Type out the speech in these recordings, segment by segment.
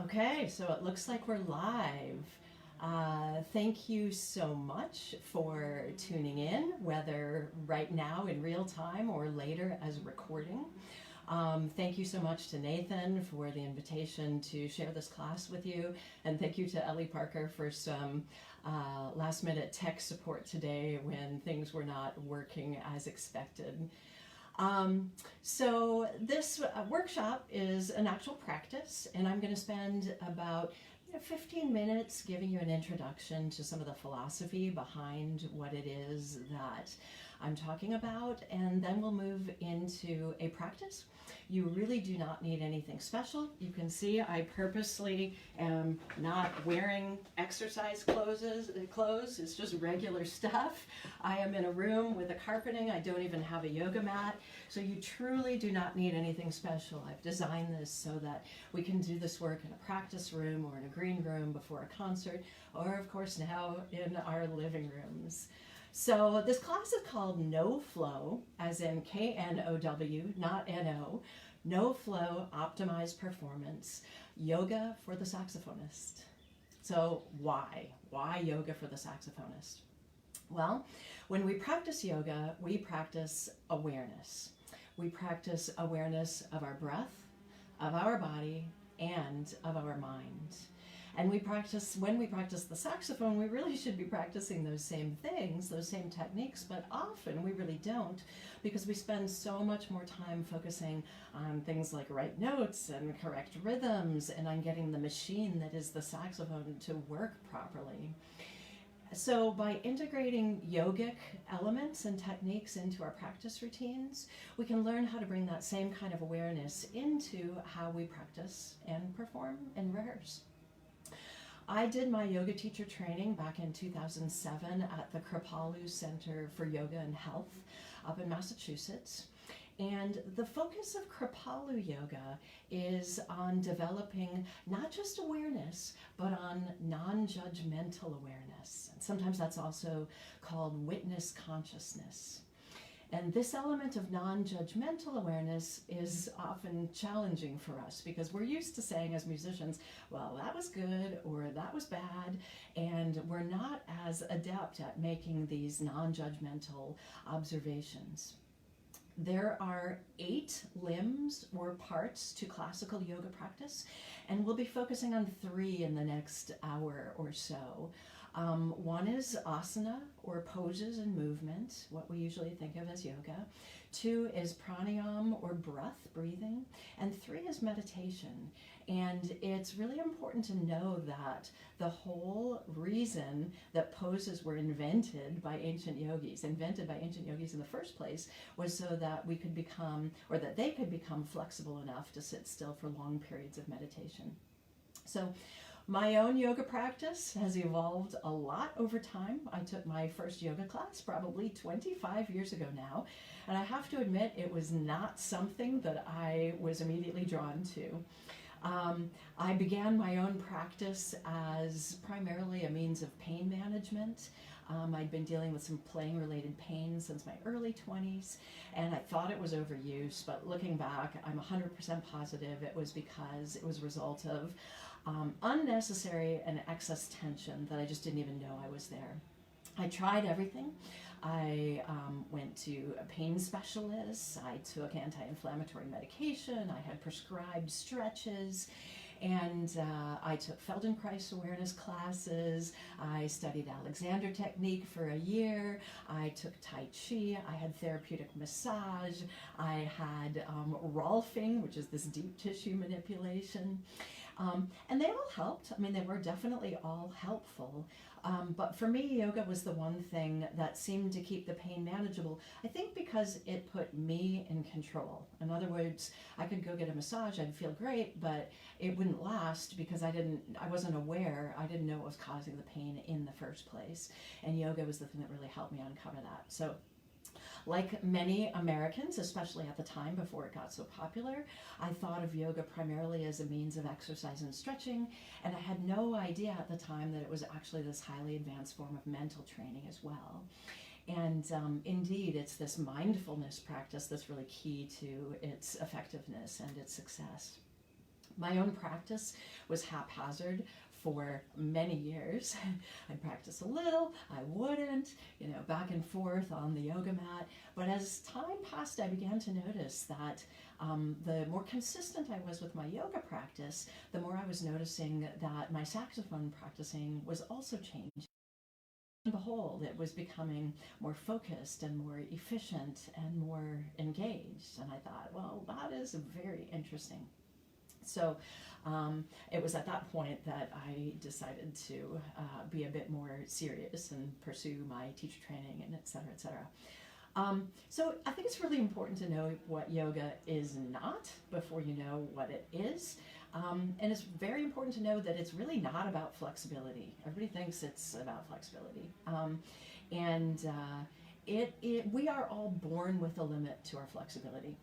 Okay, so it looks like we're live. Thank you so much for tuning in, whether right now in real time or later as a recording. Thank you so much to Nathan for the invitation to share this class with you, and thank you to Ellie Parker for some last minute tech support today when things were not working as expected. So this workshop is an actual practice, and I'm going to spend about 15 minutes giving you an introduction to some of the philosophy behind what it is that I'm talking about, and then we'll move into a practice. You really do not need anything special. You can see I purposely am not wearing exercise clothes. It's just regular stuff. I am in a room with a carpeting. I don't even have a yoga mat. So you truly do not need anything special. I've designed this so that we can do this work in a practice room or in a green room before a concert, or of course now in our living rooms. So this class is called No Flow, as in K-N-O-W, not N-O. No Flow Optimized Performance, Yoga for the Saxophonist. So why? Why yoga for the saxophonist? Well, when we practice yoga, we practice awareness. We practice awareness of our breath, of our body, and of our mind. And when we practice the saxophone, we really should be practicing those same things, those same techniques, but often we really don't, because we spend so much more time focusing on things like right notes and correct rhythms and on getting the machine that is the saxophone to work properly. So by integrating yogic elements and techniques into our practice routines, we can learn how to bring that same kind of awareness into how we practice and perform and rehearse. I did my yoga teacher training back in 2007 at the Kripalu Center for Yoga and Health up in Massachusetts. And the focus of Kripalu Yoga is on developing not just awareness, but on non-judgmental awareness. And sometimes that's also called witness consciousness. And this element of non-judgmental awareness is often challenging for us because we're used to saying as musicians, well, that was good or that was bad, and we're not as adept at making these non-judgmental observations. There are 8 limbs or parts to classical yoga practice, and we'll be focusing on 3 in the next hour or so. One is asana, or poses and movement, what we usually think of as yoga. 2 is pranayama, or breath, breathing. And 3 is meditation. And it's really important to know that the whole reason that poses were invented by ancient yogis in the first place, was so that we could become, or that they could become flexible enough to sit still for long periods of meditation. So my own yoga practice has evolved a lot over time. I took my first yoga class probably 25 years ago now, and I have to admit it was not something that I was immediately drawn to. I began my own practice as primarily a means of pain management. I'd been dealing with some playing-related pain since my early 20s, and I thought it was overuse, but looking back, I'm 100% positive it was because it was a result of unnecessary and excess tension that I just didn't even know I was there. I tried everything. I went to a pain specialist, I took anti-inflammatory medication, I had prescribed stretches, and I took Feldenkrais awareness classes, I studied Alexander technique for a year, I took Tai Chi, I had therapeutic massage, I had Rolfing, which is this deep tissue manipulation. And they all helped. I mean, they were definitely all helpful. But for me, yoga was the one thing that seemed to keep the pain manageable. I think because it put me in control. In other words, I could go get a massage, I'd feel great, but it wouldn't last because I wasn't aware, I didn't know what was causing the pain in the first place. And yoga was the thing that really helped me uncover that. So, like many Americans, especially at the time before it got so popular, I thought of yoga primarily as a means of exercise and stretching, and I had no idea at the time that it was actually this highly advanced form of mental training as well. And indeed, it's this mindfulness practice that's really key to its effectiveness and its success. My own practice was haphazard for many years. I'd practice a little, I wouldn't, back and forth on the yoga mat. But as time passed, I began to notice that the more consistent I was with my yoga practice, the more I was noticing that my saxophone practicing was also changing. And behold, it was becoming more focused and more efficient and more engaged. And I thought, well, that is very interesting. So it was at that point that I decided to be a bit more serious and pursue my teacher training and et cetera, et cetera. So I think it's really important to know what yoga is not before you know what it is. And it's very important to know that it's really not about flexibility. Everybody thinks it's about flexibility. We are all born with a limit to our flexibility.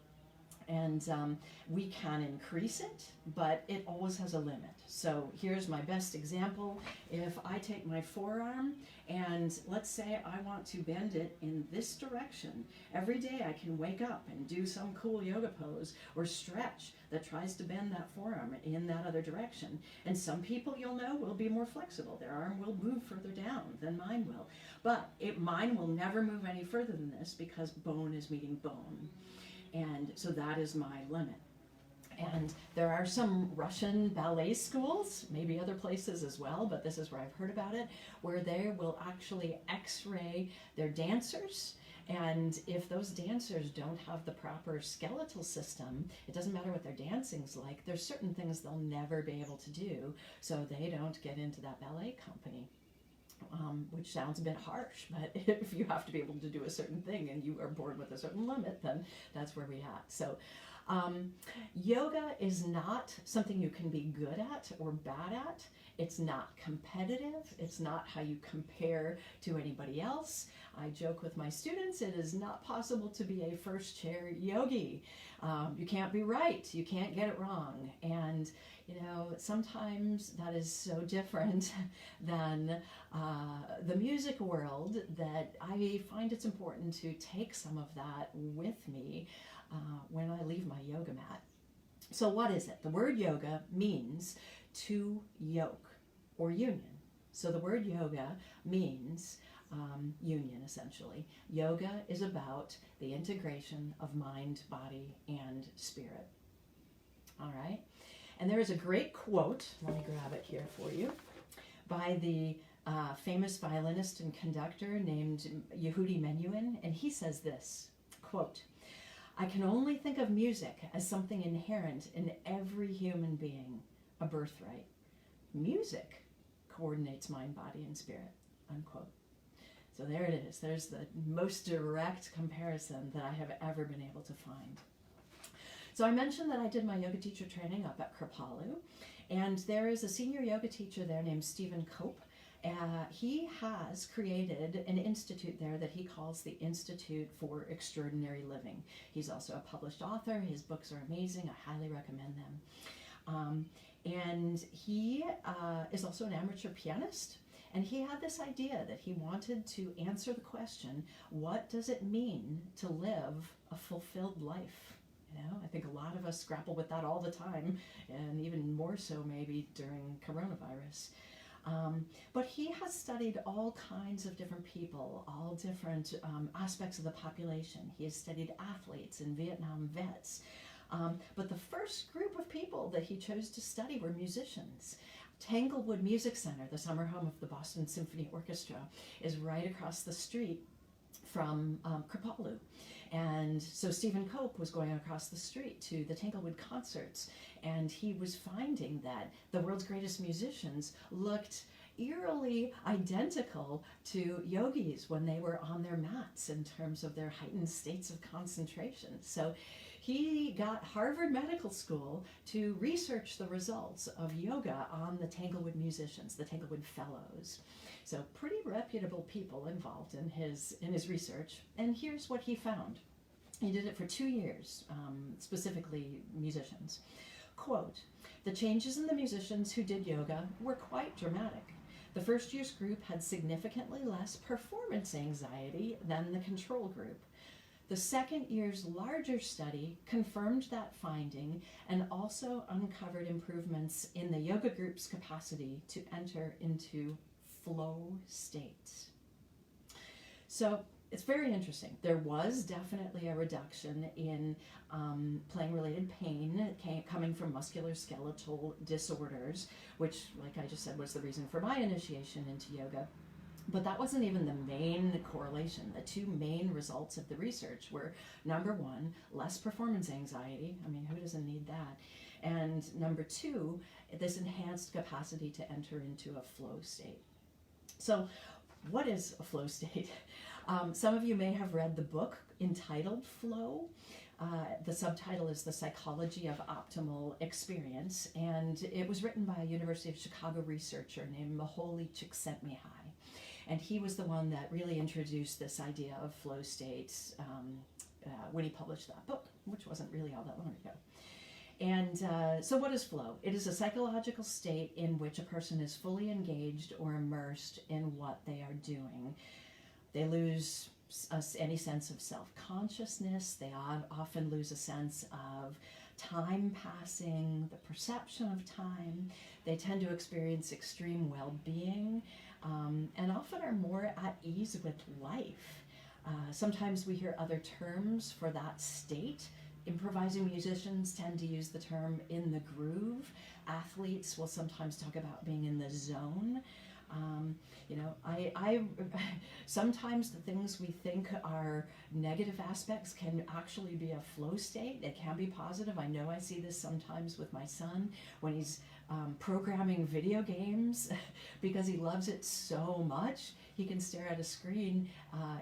And we can increase it, but it always has a limit. So here's my best example. If I take my forearm and let's say I want to bend it in this direction, every day I can wake up and do some cool yoga pose or stretch that tries to bend that forearm in that other direction. And some people you'll know will be more flexible. Their arm will move further down than mine will. But mine will never move any further than this because bone is meeting bone. And so that is my limit. And there are some Russian ballet schools, maybe other places as well, but this is where I've heard about it, where they will actually x-ray their dancers. And if those dancers don't have the proper skeletal system, it doesn't matter what their dancing's like, there's certain things they'll never be able to do, so they don't get into that ballet company. Which sounds a bit harsh, but if you have to be able to do a certain thing and you are born with a certain limit, then that's where we're at. So yoga is not something you can be good at or bad at. It's not competitive. It's not how you compare to anybody else. I joke with my students, it is not possible to be a first chair yogi. You can't be right. You can't get it wrong. And sometimes that is so different than the music world that I find it's important to take some of that with me when I leave my yoga mat. So what is it? The word yoga means to yoke or union. So the word yoga means union, essentially. Yoga is about the integration of mind, body, and spirit. All right? And there is a great quote, let me grab it here for you, by the famous violinist and conductor named Yehudi Menuhin, and he says this, quote, "I can only think of music as something inherent in every human being, a birthright. Music coordinates mind, body, and spirit," unquote. So there it is. There's the most direct comparison that I have ever been able to find. So I mentioned that I did my yoga teacher training up at Kripalu, and there is a senior yoga teacher there named Stephen Cope. He has created an institute there that he calls the Institute for Extraordinary Living. He's also a published author. His books are amazing. I highly recommend them. And he is also an amateur pianist. And he had this idea that he wanted to answer the question, what does it mean to live a fulfilled life? I think a lot of us grapple with that all the time, and even more so maybe during coronavirus. But he has studied all kinds of different people, all different aspects of the population. He has studied athletes and Vietnam vets. But the first group of people that he chose to study were musicians. Tanglewood Music Center, the summer home of the Boston Symphony Orchestra, is right across the street from Kripalu. And so Stephen Cope was going across the street to the Tanglewood concerts, and he was finding that the world's greatest musicians looked eerily identical to yogis when they were on their mats in terms of their heightened states of concentration. So he got Harvard Medical School to research the results of yoga on the Tanglewood musicians, the Tanglewood Fellows. So pretty reputable people involved in his research. And here's what he found. He did it for 2 years, specifically musicians. Quote, "The changes in the musicians who did yoga were quite dramatic. The first year's group had significantly less performance anxiety than the control group. The second year's larger study confirmed that finding and also uncovered improvements in the yoga group's capacity to enter into flow state. So it's very interesting. There was definitely a reduction in playing-related pain coming from musculoskeletal disorders, which, like I just said, was the reason for my initiation into yoga. But that wasn't even the main correlation. The two main results of the research were, number one, less performance anxiety. I mean, who doesn't need that? And number two, this enhanced capacity to enter into a flow state. So what is a flow state? Some of you may have read the book entitled Flow. The subtitle is The Psychology of Optimal Experience, and it was written by a University of Chicago researcher named Moholy Csikszentmihalyi. And he was the one that really introduced this idea of flow states when he published that book, which wasn't really all that long ago. And so what is flow? It is a psychological state in which a person is fully engaged or immersed in what they are doing. They lose any sense of self-consciousness. They often lose a sense of time passing, the perception of time. They tend to experience extreme well-being, and often are more at ease with life. Sometimes we hear other terms for that state. Improvising musicians tend to use the term in the groove. Athletes will sometimes talk about being in the zone. I sometimes the things we think are negative aspects can actually be a flow state. It can be positive. I know I see this sometimes with my son when he's programming video games because he loves it so much. He can stare at a screen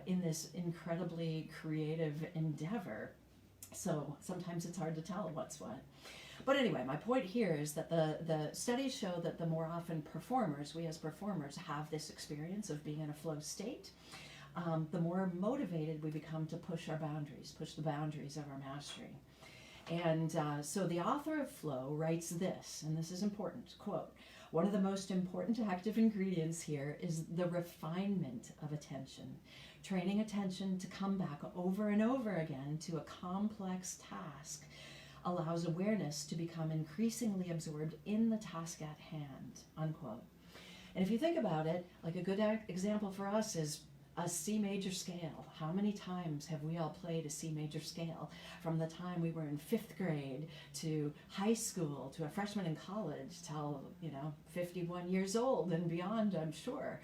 in this incredibly creative endeavor. So sometimes it's hard to tell what's what. But anyway, my point here is that the studies show that the more often we as performers have this experience of being in a flow state, the more motivated we become to push the boundaries of our mastery. And so the author of Flow writes this, and this is important, quote, "One of the most important active ingredients here is the refinement of attention. Training attention to come back over and over again to a complex task allows awareness to become increasingly absorbed in the task at hand," unquote. And if you think about it, like a good example for us is a C major scale. How many times have we all played a C major scale from the time we were in 5th grade to high school to a freshman in college till, 51 years old and beyond, I'm sure.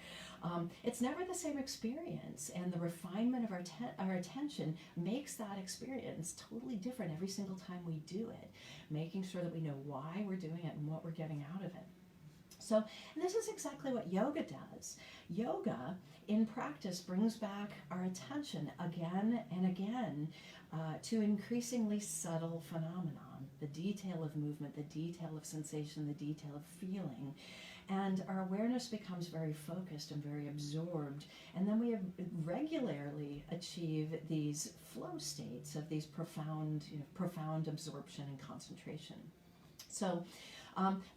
It's never the same experience, and the refinement of our attention makes that experience totally different every single time we do it, making sure that we know why we're doing it and what we're getting out of it. So this is exactly what yoga does. Yoga, in practice, brings back our attention again and again to increasingly subtle phenomenon, the detail of movement, the detail of sensation, the detail of feeling. And our awareness becomes very focused and very absorbed. And then we regularly achieve these flow states of these profound absorption and concentration. So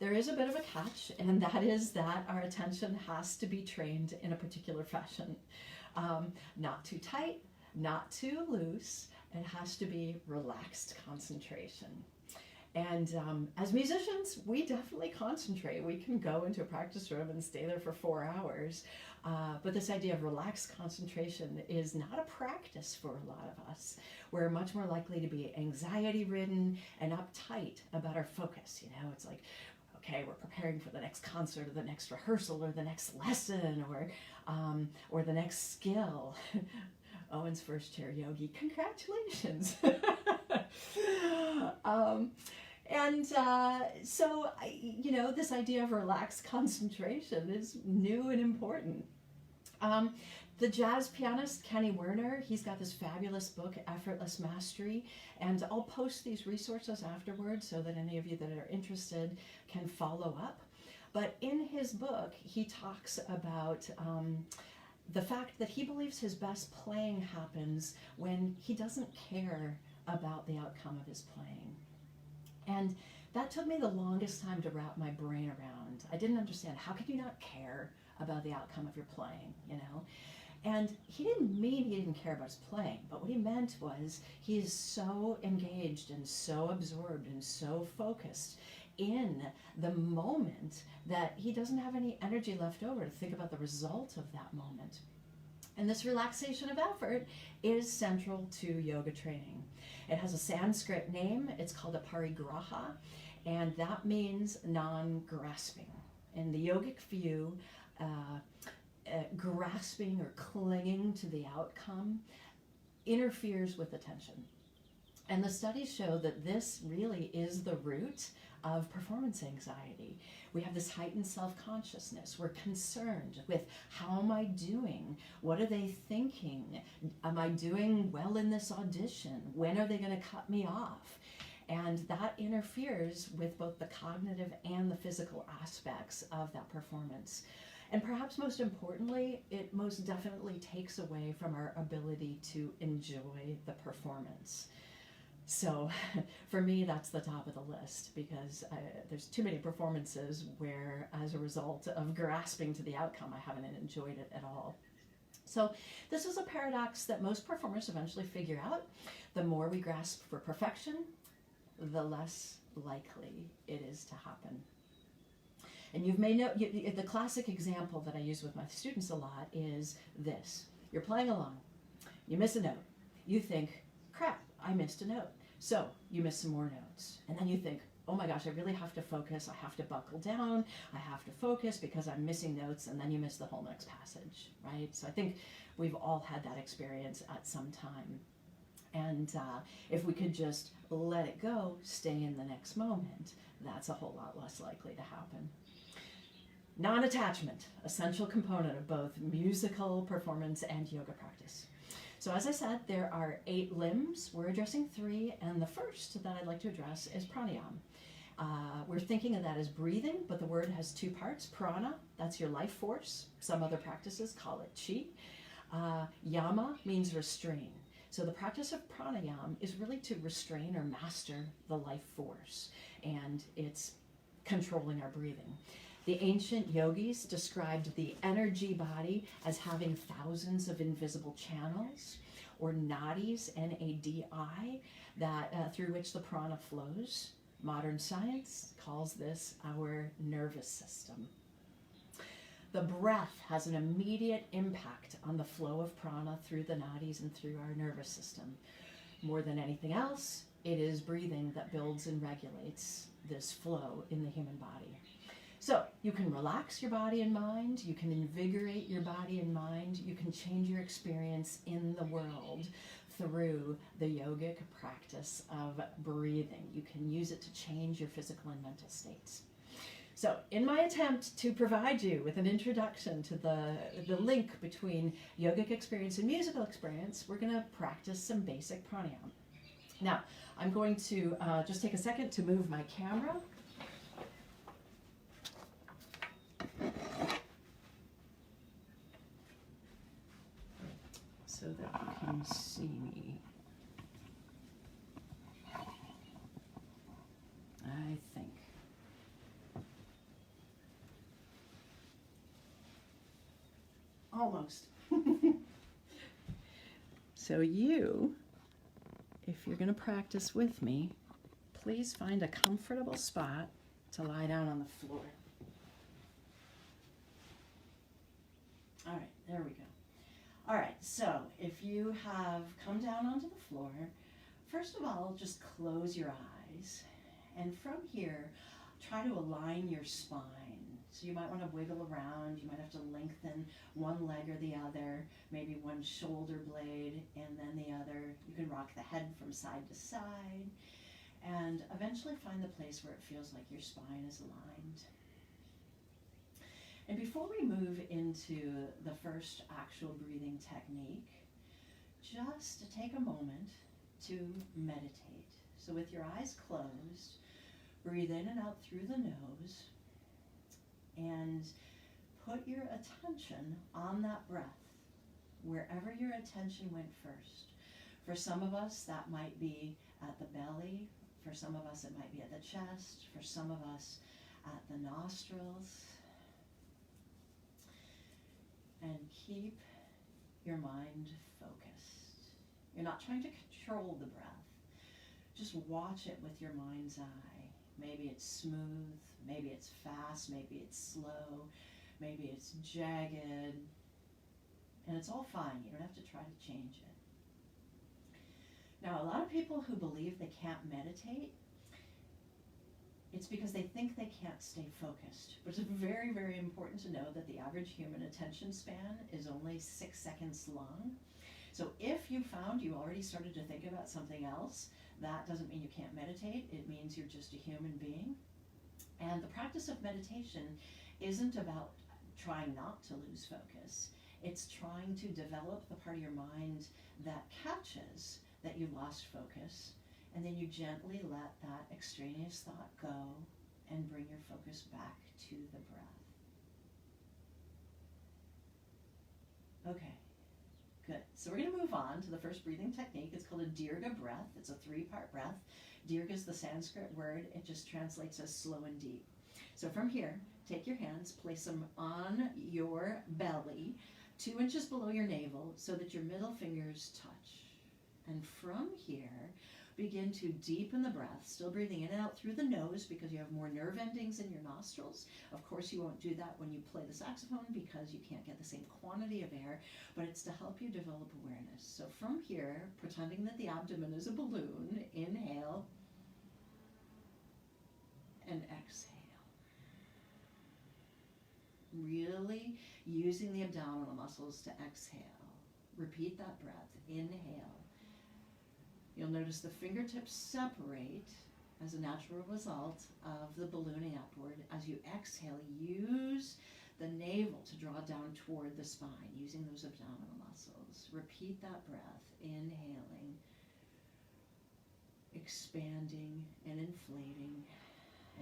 there is a bit of a catch, and that is that our attention has to be trained in a particular fashion. Not too tight, not too loose. It has to be relaxed concentration. And as musicians, we definitely concentrate. We can go into a practice room and stay there for 4 hours. But this idea of relaxed concentration is not a practice for a lot of us. We're much more likely to be anxiety-ridden and uptight about our focus. It's like, okay, we're preparing for the next concert or the next rehearsal or the next lesson or the next skill. Owen's first chair yogi, congratulations. So this idea of relaxed concentration is new and important. The jazz pianist Kenny Werner, he's got this fabulous book, Effortless Mastery, and I'll post these resources afterwards so that any of you that are interested can follow up. But in his book, he talks about the fact that he believes his best playing happens when he doesn't care about the outcome of his playing. And that took me the longest time to wrap my brain around. I didn't understand, how could you not care about the outcome of your playing, And he didn't mean he didn't care about his playing, but what he meant was he is so engaged and so absorbed and so focused in the moment that he doesn't have any energy left over to think about the result of that moment. And this relaxation of effort is central to yoga training. It has a Sanskrit name. It's called a parigraha, and that means non-grasping. In the yogic view, grasping or clinging to the outcome interferes with attention. And the studies show that this really is the root of performance anxiety. We have this heightened self-consciousness. We're concerned with, how am I doing? What are they thinking? Am I doing well in this audition? When are they going to cut me off? And that interferes with both the cognitive and the physical aspects of that performance. And perhaps most importantly, it most definitely takes away from our ability to enjoy the performance. So for me, that's the top of the list, because there's too many performances where, as a result of grasping to the outcome, I haven't enjoyed it at all. So this is a paradox that most performers eventually figure out. The more we grasp for perfection, the less likely it is to happen. And you've made note, the classic example that I use with my students a lot is this. You're playing along, you miss a note, you think, crap, I missed a note. So you miss some more notes. And then you think, oh my gosh, I really have to focus, I have to buckle down, I have to focus because I'm missing notes, and then you miss the whole next passage, right? So I think we've all had that experience at some time. And if we could just let it go, stay in the next moment, that's a whole lot less likely to happen. Non-attachment, essential component of both musical performance and yoga practice. So as I said, there are 8 limbs. We're addressing 3, and the first that I'd like to address is pranayama. We're thinking of that as breathing, but the word has 2 parts. Prana, that's your life force. Some other practices call it chi. Yama means restrain. So the practice of pranayama is really to restrain or master the life force, and it's controlling our breathing. The ancient yogis described the energy body as having thousands of invisible channels, or nadis, N-A-D-I, that through which the prana flows. Modern science calls this our nervous system. The breath has an immediate impact on the flow of prana through the nadis and through our nervous system. More than anything else, it is breathing that builds and regulates this flow in the human body. So you can relax your body and mind, you can invigorate your body and mind, you can change your experience in the world through the yogic practice of breathing. You can use it to change your physical and mental states. So in my attempt to provide you with an introduction to the link between yogic experience and musical experience, we're going to practice some basic pranayama. Now, I'm going to just take a second to move my camera. So that you can see me. I think. Almost. So you, if you're going to practice with me, please find a comfortable spot to lie down on the floor. All right, there we go. All right, so if you have come down onto the floor, first of all, just close your eyes. And from here, try to align your spine. So you might want to wiggle around. You might have to lengthen one leg or the other, maybe one shoulder blade and then the other. You can rock the head from side to side, and eventually find the place where it feels like your spine is aligned. And before we move into the first actual breathing technique, just to take a moment to meditate. So with your eyes closed, breathe in and out through the nose, and put your attention on that breath, wherever your attention went first. For some of us, that might be at the belly. For some of us, it might be at the chest. For some of us, at the nostrils. And keep your mind focused. You're not trying to control the breath. Just watch it with your mind's eye. Maybe it's smooth, maybe it's fast, maybe it's slow, maybe it's jagged, and it's all fine. You don't have to try to change it. Now, a lot of people who believe they can't meditate, it's because they think they can't stay focused. But it's very, very important to know that the average human attention span is only 6 seconds long. So if you found you already started to think about something else, that doesn't mean you can't meditate. It means you're just a human being. And the practice of meditation isn't about trying not to lose focus. It's trying to develop the part of your mind that catches that you lost focus, and then you gently let that extraneous thought go and bring your focus back to the breath. Okay, good. So we're going to move on to the first breathing technique. It's called a Dirga breath. It's a 3-part breath. Dirga is the Sanskrit word. It just translates as slow and deep. So from here, take your hands, place them on your belly, 2 inches below your navel, so that your middle fingers touch. And from here, begin to deepen the breath, still breathing in and out through the nose because you have more nerve endings in your nostrils. Of course, you won't do that when you play the saxophone because you can't get the same quantity of air, but it's to help you develop awareness. So from here, pretending that the abdomen is a balloon, inhale and exhale. Really using the abdominal muscles to exhale. Repeat that breath. Inhale. You'll notice the fingertips separate as a natural result of the ballooning upward. As you exhale, use the navel to draw down toward the spine, using those abdominal muscles. Repeat that breath, inhaling, expanding and inflating,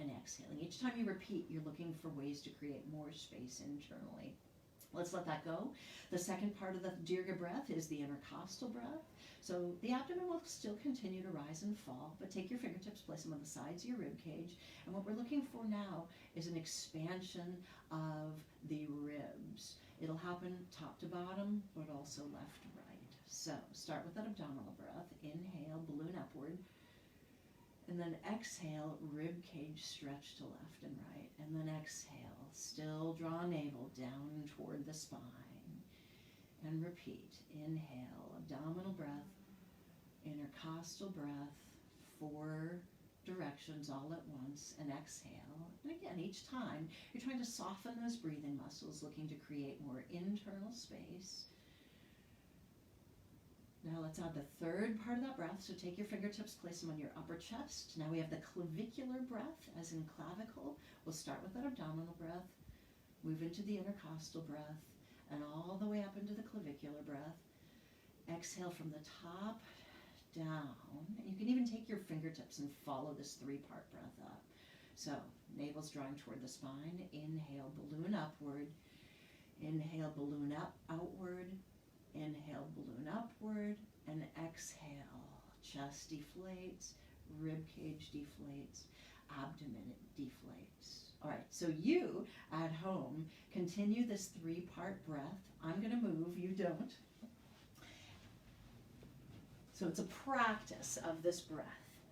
and exhaling. Each time you repeat, you're looking for ways to create more space internally. Let's let that go. The second part of the Dirga breath is the intercostal breath. So the abdomen will still continue to rise and fall, but take your fingertips, place them on the sides of your rib cage. And what we're looking for now is an expansion of the ribs. It'll happen top to bottom, but also left to right. So start with that abdominal breath. Inhale, balloon upward. And then exhale, rib cage stretch to left and right. And then exhale, still draw navel down toward the spine. And repeat. Inhale, abdominal breath, intercostal breath, 4 directions all at once, and exhale. And again, each time, you're trying to soften those breathing muscles, looking to create more internal space. Now let's add the third part of that breath. So take your fingertips, place them on your upper chest. Now we have the clavicular breath, as in clavicle. We'll start with that abdominal breath, move into the intercostal breath, and all the way up into the clavicular breath. Exhale from the top down. And you can even take your fingertips and follow this 3-part breath up. So navel's drawing toward the spine. Inhale, balloon upward. Inhale, balloon up, outward. Inhale, balloon upward, and exhale. Chest deflates, rib cage deflates, abdomen deflates. All right, so you at home continue this 3-part breath. I'm going to move, you don't. So it's a practice of this breath,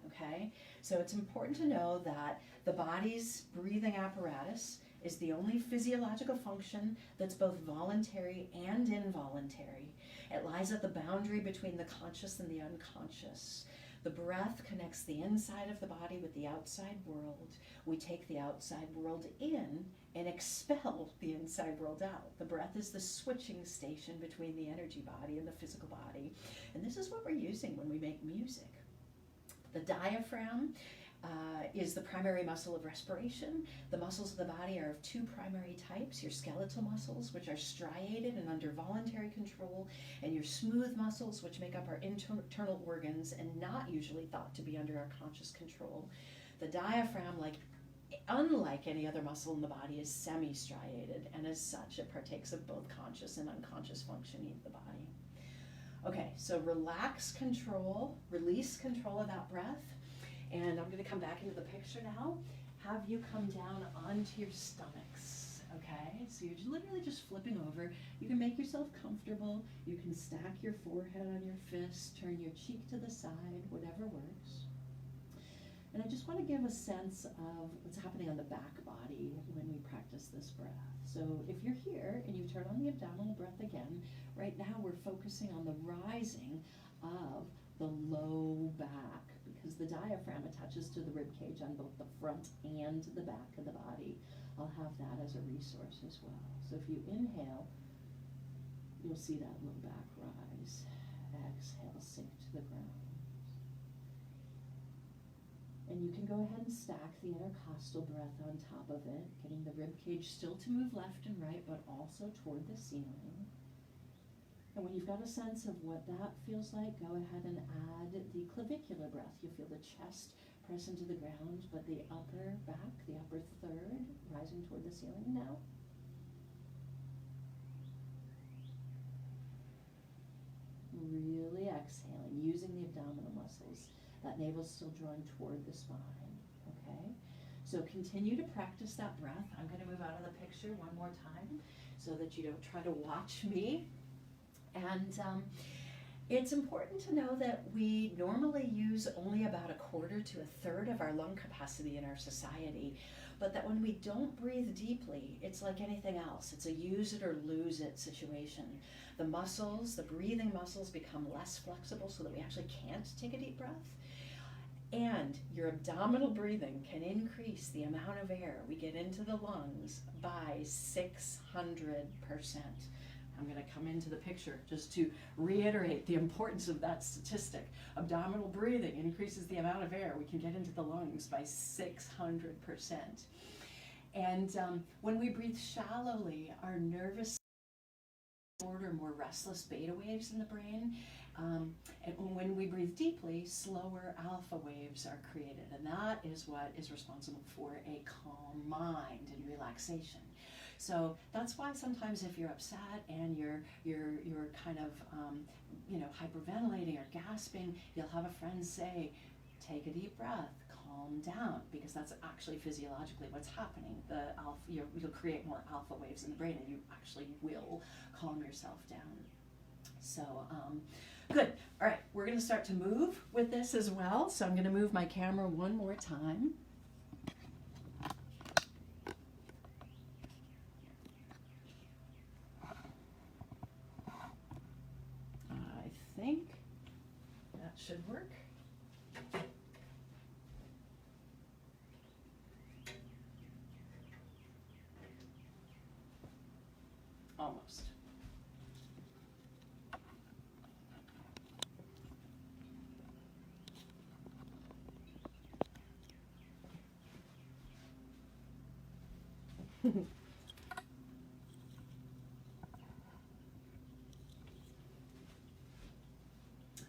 okay? So it's important to know that the body's breathing apparatus is the only physiological function that's both voluntary and involuntary. It lies at the boundary between the conscious and the unconscious. The breath connects the inside of the body with the outside world. We take the outside world in and expel the inside world out. The breath is the switching station between the energy body and the physical body. And this is what we're using when we make music. The diaphragm is the primary muscle of respiration. The muscles of the body are of 2 primary types: your skeletal muscles, which are striated and under voluntary control, and your smooth muscles, which make up our internal organs and not usually thought to be under our conscious control. The diaphragm, unlike any other muscle in the body, is semi-striated, and as such, it partakes of both conscious and unconscious functioning of the body. Okay, so relax control, release control of that breath. And I'm going to come back into the picture now. Have you come down onto your stomachs. Okay, so you're literally just flipping over. You can make yourself comfortable. You can stack your forehead on your fist, turn your cheek to the side, whatever works. And I just want to give a sense of what's happening on the back body when we practice this breath. So if you're here and you turn on the abdominal breath again, right now we're focusing on the rising of the low back, because the diaphragm attaches to the rib cage on both the front and the back of the body. I'll have that as a resource as well. So if you inhale, you'll see that low back rise. Exhale, sink to the ground. And you can go ahead and stack the intercostal breath on top of it, getting the rib cage still to move left and right, but also toward the ceiling. And when you've got a sense of what that feels like, go ahead and add the clavicular breath. You'll feel the chest press into the ground, but the upper back, the upper third, rising toward the ceiling now. Really exhaling, using the abdominal muscles. That navel's still drawing toward the spine, okay? So continue to practice that breath. I'm gonna move out of the picture one more time so that you don't try to watch me. And it's important to know that we normally use only about 1/4 to 1/3 of our lung capacity in our society, but that when we don't breathe deeply, it's like anything else. It's a use it or lose it situation. The muscles, the breathing muscles, become less flexible so that we actually can't take a deep breath. And your abdominal breathing can increase the amount of air we get into the lungs by 600%. I'm going to come into the picture just to reiterate the importance of that statistic. Abdominal breathing increases the amount of air we can get into the lungs by 600%. And when we breathe shallowly, our nervous or more restless beta waves in the brain. And when we breathe deeply, slower alpha waves are created. And that is what is responsible for a calm mind and relaxation. So that's why sometimes if you're upset and you're kind of hyperventilating or gasping, you'll have a friend say, take a deep breath, calm down, because that's actually physiologically what's happening. The alpha, you'll create more alpha waves in the brain, and you actually will calm yourself down. So good. All right, we're going to start to move with this as well. So I'm going to move my camera one more time. I think that should work. Almost.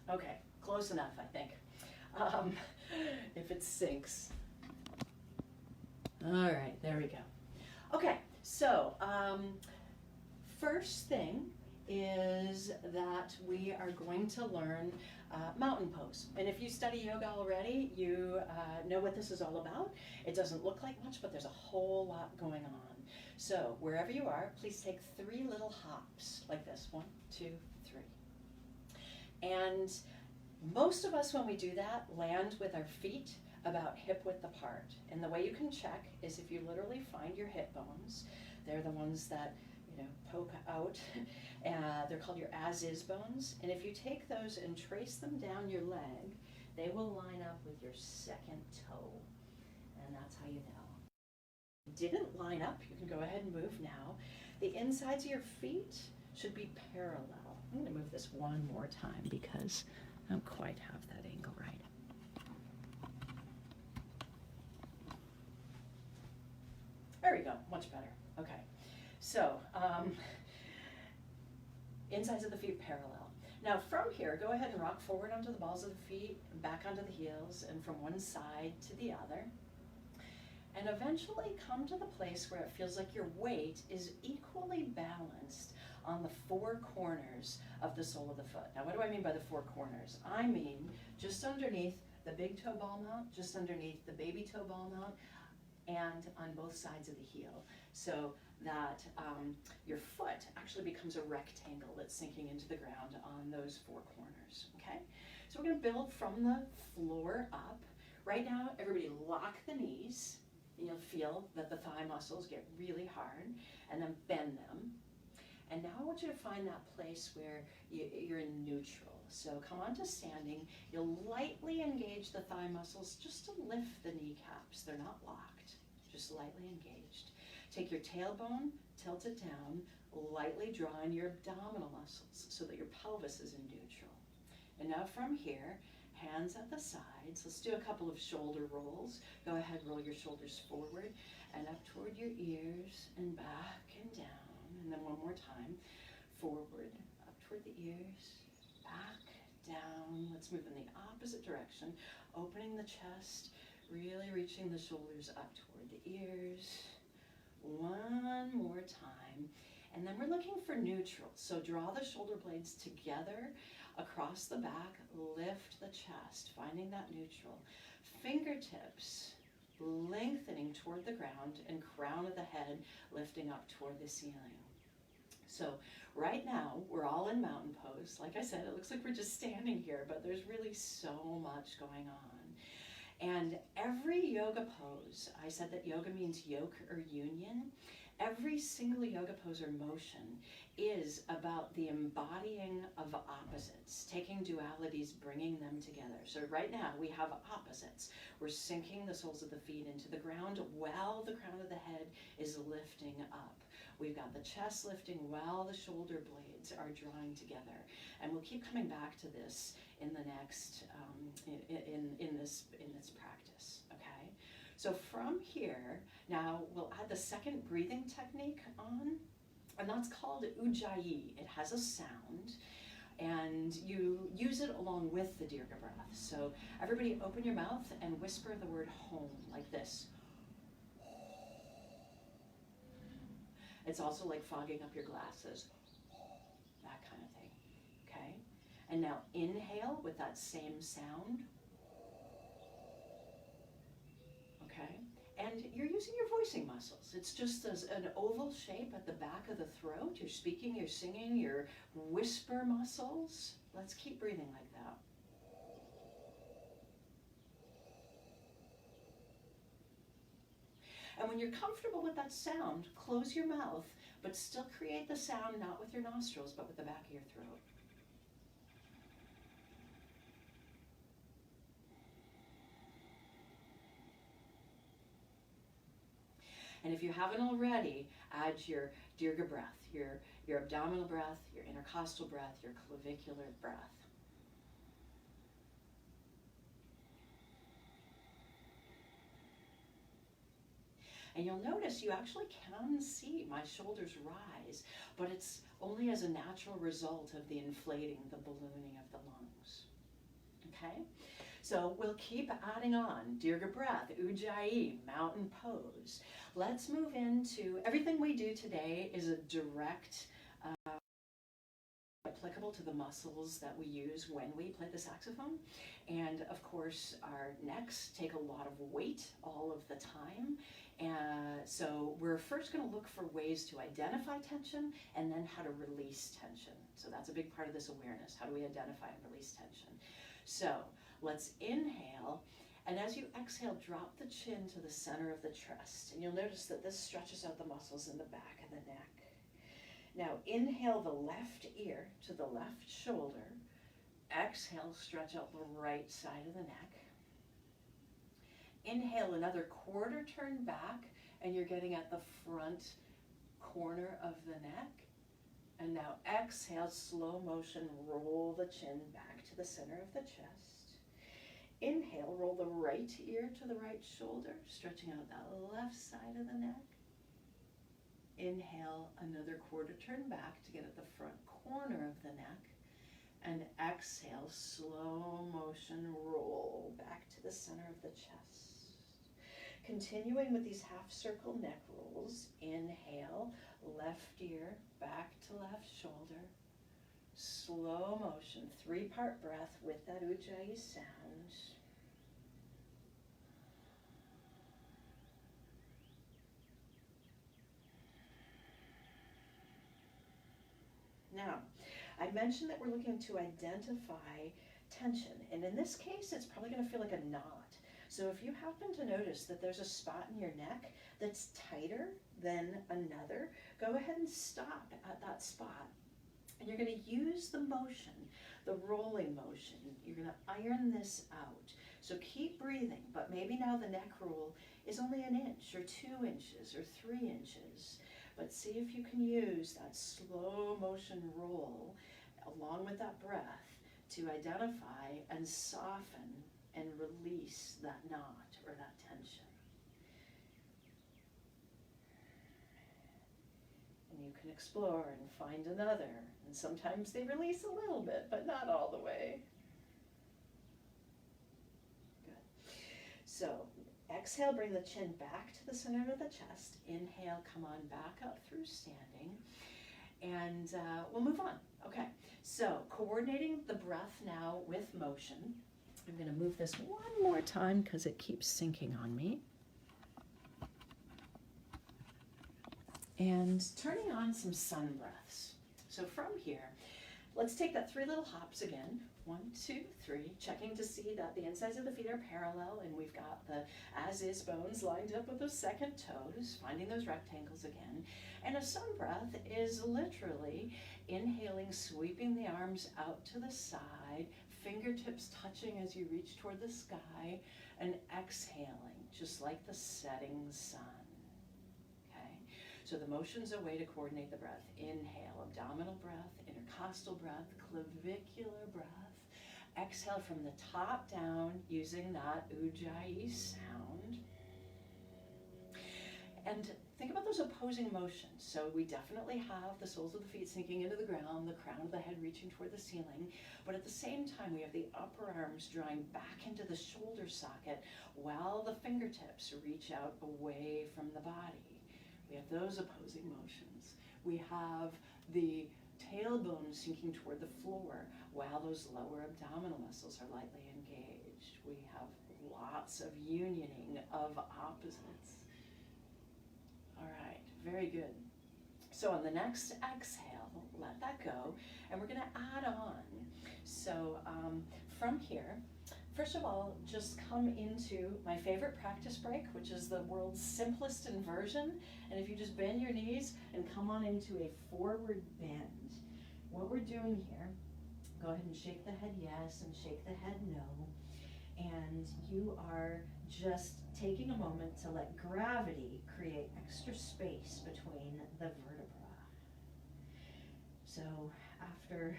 Okay, close enough, I think. If it syncs. All right, there we go. Okay, so first thing is that we are going to learn mountain pose. And if you study yoga already, you know what this is all about. It doesn't look like much, but there's a whole lot going on. So wherever you are, please take 3 little hops like this. 1, 2, 3. And most of us, when we do that, land with our feet about hip width apart. And the way you can check is if you literally find your hip bones. They're the ones that poke out. They're called your as-is bones. And if you take those and trace them down your leg, they will line up with your second toe. And that's how you know. Didn't line up, you can go ahead and move now. The insides of your feet should be parallel. I'm going to move this one more time because I don't quite have that angle right. There we go, much better. Okay, so insides of the feet parallel. Now from here, go ahead and rock forward onto the balls of the feet, back onto the heels, and from one side to the other. And eventually come to the place where it feels like your weight is equally balanced on the 4 corners of the sole of the foot. Now what do I mean by the 4 corners? I mean just underneath the big toe ball mount, just underneath the baby toe ball mount, and on both sides of the heel, so that your foot actually becomes a rectangle that's sinking into the ground on those four corners, okay? So we're gonna build from the floor up. Right now, everybody lock the knees, and you'll feel that the thigh muscles get really hard, and then bend them. And now I want you to find that place where you're in neutral. So come on to standing. You'll lightly engage the thigh muscles just to lift the kneecaps. They're not locked, just lightly engaged. Take your tailbone, tilt it down, lightly draw in your abdominal muscles so that your pelvis is in neutral. And now from here, hands at the sides. Let's do a couple of shoulder rolls. Go ahead, roll your shoulders forward and up toward your ears and back and down. And then one more time, forward, up toward the ears, back, down. Let's move in the opposite direction, opening the chest, really reaching the shoulders up toward the ears. One more time. And then we're looking for neutral. So draw the shoulder blades together across the back, lift the chest, finding that neutral. Fingertips lengthening toward the ground and crown of the head lifting up toward the ceiling. So right now, we're all in mountain pose. Like I said, it looks like we're just standing here, but there's really so much going on. And every yoga pose, I said that yoga means yoke or union. Every single yoga pose or motion is about the embodying of opposites, taking dualities, bringing them together. So right now we have opposites. We're sinking the soles of the feet into the ground while the crown of the head is lifting up. We've got the chest lifting while the shoulder blades are drawing together. And we'll keep coming back to this in the next, in this practice, okay? So from here, now we'll add the second breathing technique on, and that's called Ujjayi. It has a sound, and you use it along with the Dirga breath. So everybody open your mouth and whisper the word home, like this. It's also like fogging up your glasses, that kind of thing, okay? And now inhale with that same sound, okay? And you're using your voicing muscles. It's just as an oval shape at the back of the throat. You're speaking, you're singing, your whisper muscles. Let's keep breathing like that. And when you're comfortable with that sound, close your mouth, but still create the sound not with your nostrils, but with the back of your throat. And if you haven't already, add your Dirga breath, your abdominal breath, your intercostal breath, your clavicular breath. And you'll notice you actually can see my shoulders rise, but it's only as a natural result of the inflating, the ballooning of the lungs. Okay? So we'll keep adding on. Dirga breath, Ujjayi, mountain pose. Let's move into, everything we do today is a direct, applicable to the muscles that we use when we play the saxophone. And of course, our necks take a lot of weight all of the time. So we're first going to look for ways to identify tension and then how to release tension. So that's a big part of this awareness. How do we identify and release tension? So let's inhale, and as you exhale, drop the chin to the center of the chest. And you'll notice that this stretches out the muscles in the back of the neck. Now inhale the left ear to the left shoulder. Exhale, stretch out the right side of the neck. Inhale another quarter turn back, and you're getting at the front corner of the neck. And now exhale, slow motion, roll the chin back to the center of the chest. Inhale, roll the right ear to the right shoulder, stretching out that left side of the neck. Inhale, another quarter turn back to get at the front corner of the neck. And exhale, slow motion, roll back to the center of the chest. Continuing with these half circle neck rolls, inhale, left ear back to left shoulder. Slow motion, 3-part breath with that Ujjayi sound. Now, I mentioned that we're looking to identify tension, and in this case, it's probably going to feel like a knot. So if you happen to notice that there's a spot in your neck that's tighter than another, go ahead and stop at that spot. And you're going to use the motion, the rolling motion. You're going to iron this out. So keep breathing, but maybe now the neck roll is only an inch or 2 inches or 3 inches. But see if you can use that slow motion roll along with that breath to identify and soften and release that knot or that tension. And you can explore and find another. And sometimes they release a little bit, but not all the way. Good. So exhale, bring the chin back to the center of the chest. Inhale, come on back up through standing. And we'll move on. Okay, so coordinating the breath now with motion. I'm going to move this one more time because it keeps sinking on me. And turning on some sun breaths. So from here, let's take that 3 little hops again. 1, 2, 3, checking to see that the insides of the feet are parallel and we've got the as-is bones lined up with those second toes, finding those rectangles again. And a sun breath is literally inhaling, sweeping the arms out to the side, fingertips touching as you reach toward the sky, and exhaling, just like the setting sun. Okay? So the motion's a way to coordinate the breath. Inhale, abdominal breath, intercostal breath, clavicular breath. Exhale from the top down using that ujjayi sound. And think about those opposing motions. So we definitely have the soles of the feet sinking into the ground, the crown of the head reaching toward the ceiling, but at the same time we have the upper arms drawing back into the shoulder socket while the fingertips reach out away from the body. We have those opposing motions. We have the tailbone sinking toward the floor while those lower abdominal muscles are lightly engaged. We have lots of unioning of opposites. All right, very good. So on the next exhale, let that go, and we're going to add on. So from here, first of all, just come into my favorite practice break, which is the world's simplest inversion. And if you just bend your knees and come on into a forward bend. What we're doing here, go ahead and shake the head yes and shake the head no. And you are just taking a moment to let gravity create extra space between the vertebra. So after,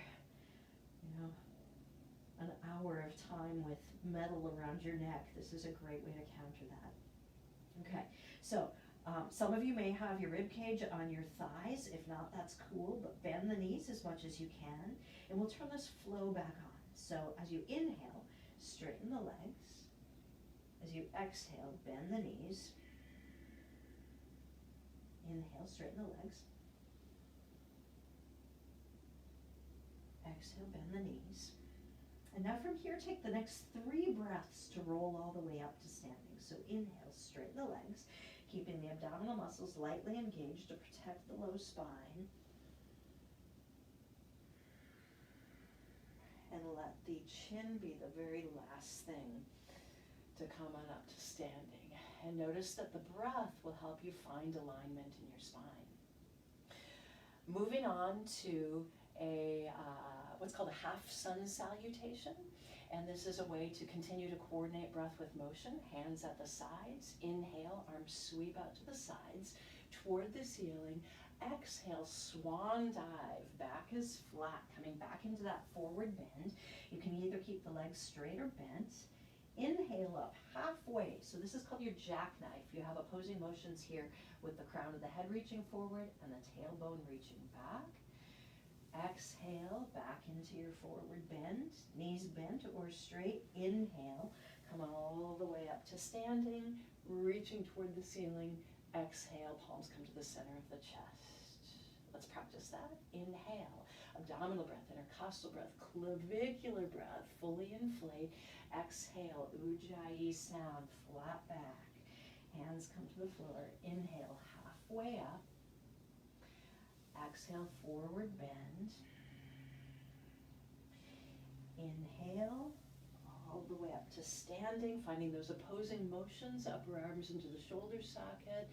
an hour of time with metal around your neck, this is a great way to counter that. Okay, so some of you may have your rib cage on your thighs. If not, that's cool, but bend the knees as much as you can, and we'll turn this flow back on. So as you inhale, straighten the legs. As you exhale, bend the knees. Inhale, straighten the legs. Exhale, bend the knees. And now from here, take the next 3 breaths to roll all the way up to standing. So inhale, straighten the legs, keeping the abdominal muscles lightly engaged to protect the low spine. And let the chin be the very last thing to come on up to standing. And notice that the breath will help you find alignment in your spine. Moving on to a what's called a half sun salutation. And this is a way to continue to coordinate breath with motion. Hands at the sides. Inhale, arms sweep out to the sides toward the ceiling. Exhale, swan dive. Back is flat, coming back into that forward bend. You can either keep the legs straight or bent. Inhale up halfway. So this is called your jackknife. You have opposing motions here with the crown of the head reaching forward and the tailbone reaching back. Exhale, back into your forward bend, knees bent or straight. Inhale, come all the way up to standing, reaching toward the ceiling. Exhale, palms come to the center of the chest. Let's practice that. Inhale, abdominal breath, intercostal breath, clavicular breath, fully inflate. Exhale, ujjayi sound, flat back. Hands come to the floor. Inhale, halfway up. Exhale, forward bend. Inhale, all the way up to standing, finding those opposing motions, upper arms into the shoulder socket.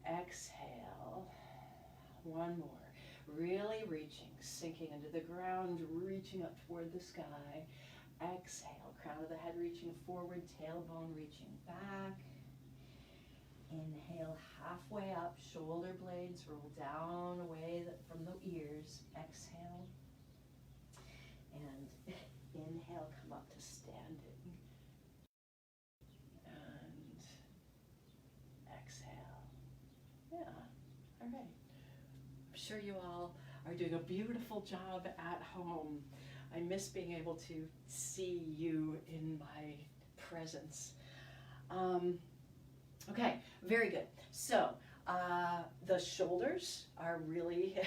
Exhale, one more. Really reaching, sinking into the ground, reaching up toward the sky. Exhale, crown of the head reaching forward, tailbone reaching back. Inhale, halfway up, shoulder blades roll down away from the ears. Exhale. And inhale, come up to standing. And exhale. Yeah, all right. I'm sure you all are doing a beautiful job at home. I miss being able to see you in my presence. Okay, very good. So the shoulders are really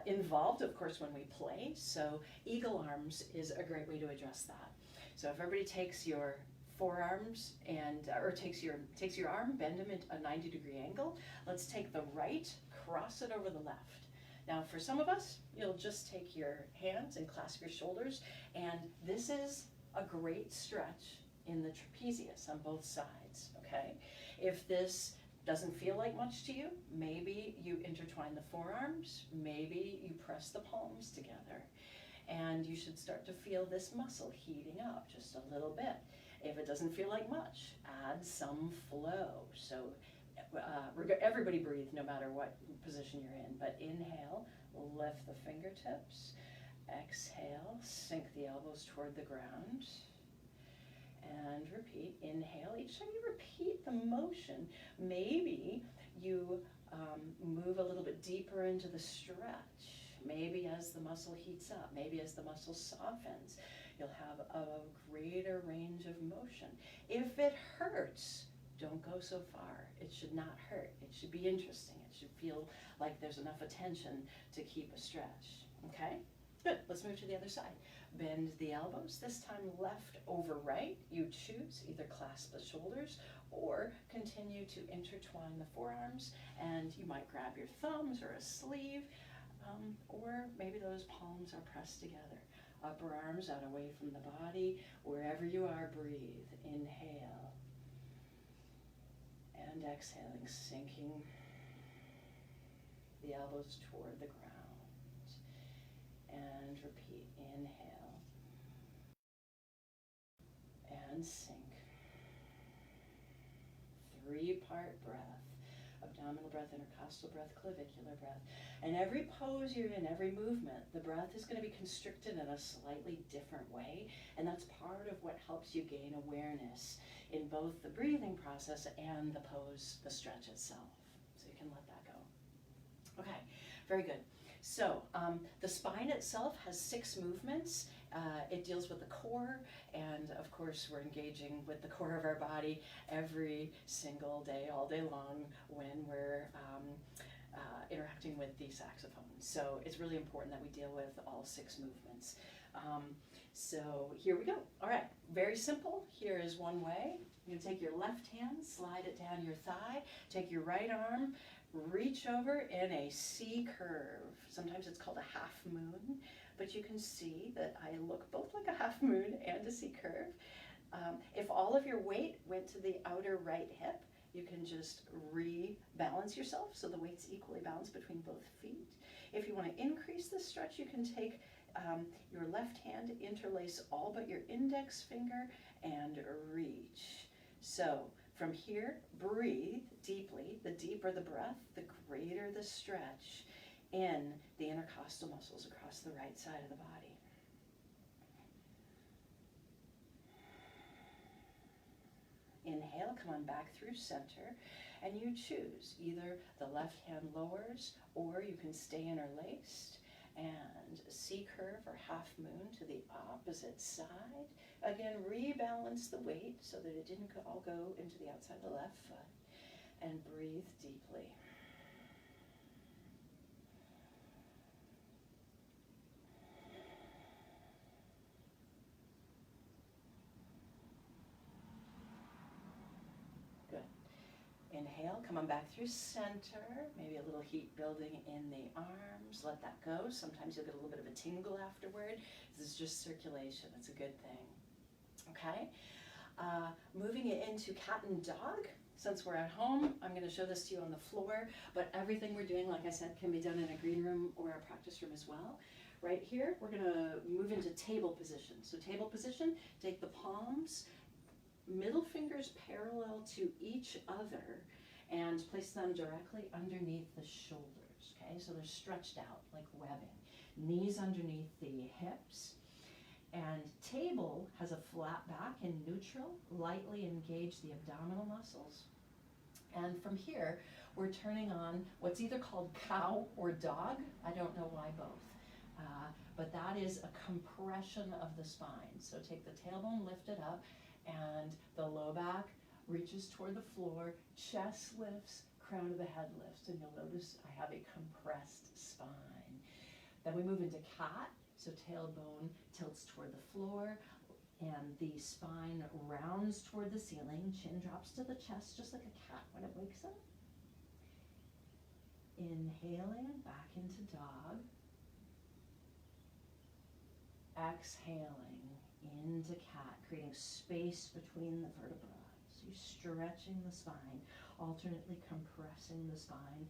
involved, of course, when we play. So eagle arms is a great way to address that. So if everybody takes your forearms or takes your arm, bend them at a 90-degree angle. Let's take the right, cross it over the left. Now, for some of us, you'll just take your hands and clasp your shoulders, and this is a great stretch in the trapezius on both sides, okay? If this doesn't feel like much to you, maybe you intertwine the forearms, maybe you press the palms together, and you should start to feel this muscle heating up just a little bit. If it doesn't feel like much, add some flow. So everybody breathe no matter what position you're in, but inhale, lift the fingertips. Exhale, sink the elbows toward the ground. And repeat, inhale. Each time you repeat the motion, maybe you move a little bit deeper into the stretch. Maybe as the muscle heats up, maybe as the muscle softens, you'll have a greater range of motion. If it hurts, don't go so far. It should not hurt. It should be interesting. It should feel like there's enough attention to keep a stretch. Okay? Good. Let's move to the other side. Bend the elbows, this time left over right. You choose, either clasp the shoulders or continue to intertwine the forearms, and you might grab your thumbs or a sleeve, or maybe those palms are pressed together. Upper arms out away from the body. Wherever you are, breathe. Inhale. And exhaling, sinking the elbows toward the ground. And repeat, inhale. And sink. 3-part breath. Abdominal breath, intercostal breath, clavicular breath. And every pose you're in, every movement, the breath is going to be constricted in a slightly different way, and that's part of what helps you gain awareness in both the breathing process and the pose, the stretch itself. So you can let that go. Okay, very good. So the spine itself has 6 movements. It deals with the core, and of course we're engaging with the core of our body every single day, all day long, when we're interacting with the saxophone. So it's really important that we deal with all 6 movements. So here we go. All right, very simple. Here is one way. You're gonna take your left hand, slide it down your thigh, take your right arm, reach over in a C curve. Sometimes it's called a half moon, but you can see that I look both like a half moon and a C curve. If all of your weight went to the outer right hip, you can just rebalance yourself so the weight's equally balanced between both feet. If you want to increase the stretch, you can take your left hand, interlace all but your index finger, and reach. So from here, breathe deeply. The deeper the breath, the greater the stretch in the intercostal muscles across the right side of the body. Inhale, come on back through center, and you choose. Either the left hand lowers, or you can stay interlaced, and C curve or half moon to the opposite side. Again, rebalance the weight so that it didn't all go into the outside of the left foot, and breathe deeply. Inhale, come on back through center, maybe a little heat building in the arms, let that go. Sometimes you'll get a little bit of a tingle afterward. This is just circulation, it's a good thing. Okay, moving it into cat and dog. Since we're at home, I'm going to show this to you on the floor, but everything we're doing, like I said, can be done in a green room or a practice room as well. Right here, we're going to move into table position. So table position, take the palms, middle fingers parallel to each other, and place them directly underneath the shoulders, okay? So they're stretched out like webbing. Knees underneath the hips. And table has a flat back in neutral, lightly engage the abdominal muscles. And from here, we're turning on what's either called cow or dog. I don't know why both. But that is a compression of the spine. So take the tailbone, lift it up, and the low back reaches toward the floor, chest lifts, crown of the head lifts, and you'll notice I have a compressed spine. Then we move into cat. So tailbone tilts toward the floor, and the spine rounds toward the ceiling. Chin drops to the chest, just like a cat when it wakes up. Inhaling back into dog. Exhaling into cat, creating space between the vertebrae. So you're stretching the spine, alternately compressing the spine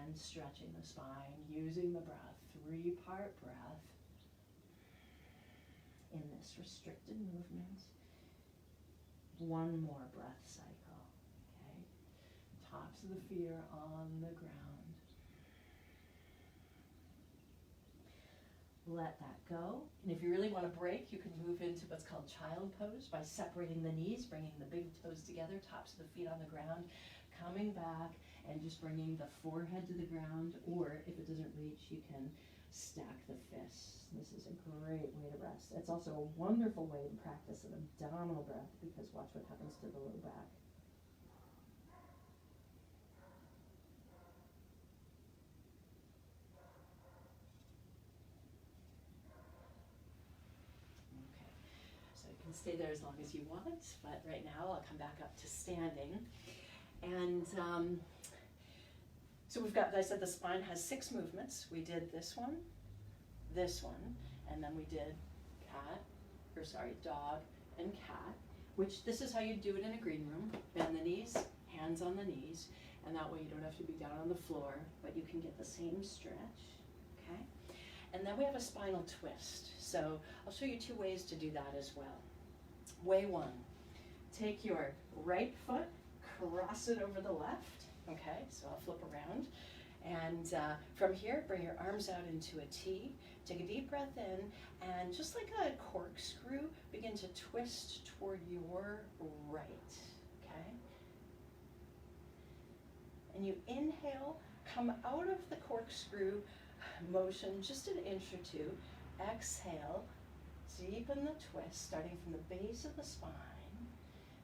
and stretching the spine, using the breath, 3-part breath. In this restricted movement, one more breath cycle, okay? Tops of the feet are on the ground. Let that go. And if you really want to break, you can move into what's called child pose by separating the knees, bringing the big toes together, tops of the feet on the ground, coming back and just bringing the forehead to the ground, or if it doesn't reach, you can stack the fists. This is a great way to rest. It's also a wonderful way to practice an abdominal breath, because watch what happens to the low back. Okay, so you can stay there as long as you want, but right now I'll come back up to standing. And so we've got, as I said, the spine has 6 movements. We did this one, and then we did dog and cat, which this is how you do it in a green room. Bend the knees, hands on the knees, and that way you don't have to be down on the floor, but you can get the same stretch, okay? And then we have a spinal twist. So I'll show you 2 ways to do that as well. Way 1, take your right foot, cross it over the left, okay? So I'll flip around. And from here, bring your arms out into a T. Take a deep breath in, and just like a corkscrew, begin to twist toward your right, okay? And you inhale, come out of the corkscrew motion just an inch or 2. Exhale, deepen the twist, starting from the base of the spine,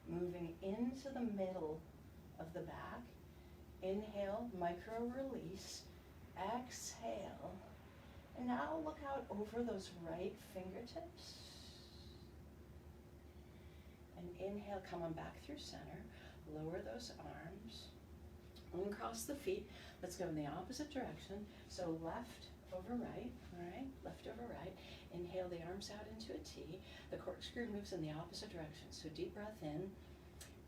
moving into the middle of the back. Inhale, micro release. Exhale. And now look out over those right fingertips. And inhale, come on back through center. Lower those arms. Uncross the feet. Let's go in the opposite direction. So left over right, all right? Left over right. Inhale the arms out into a T. The corkscrew moves in the opposite direction. So deep breath in.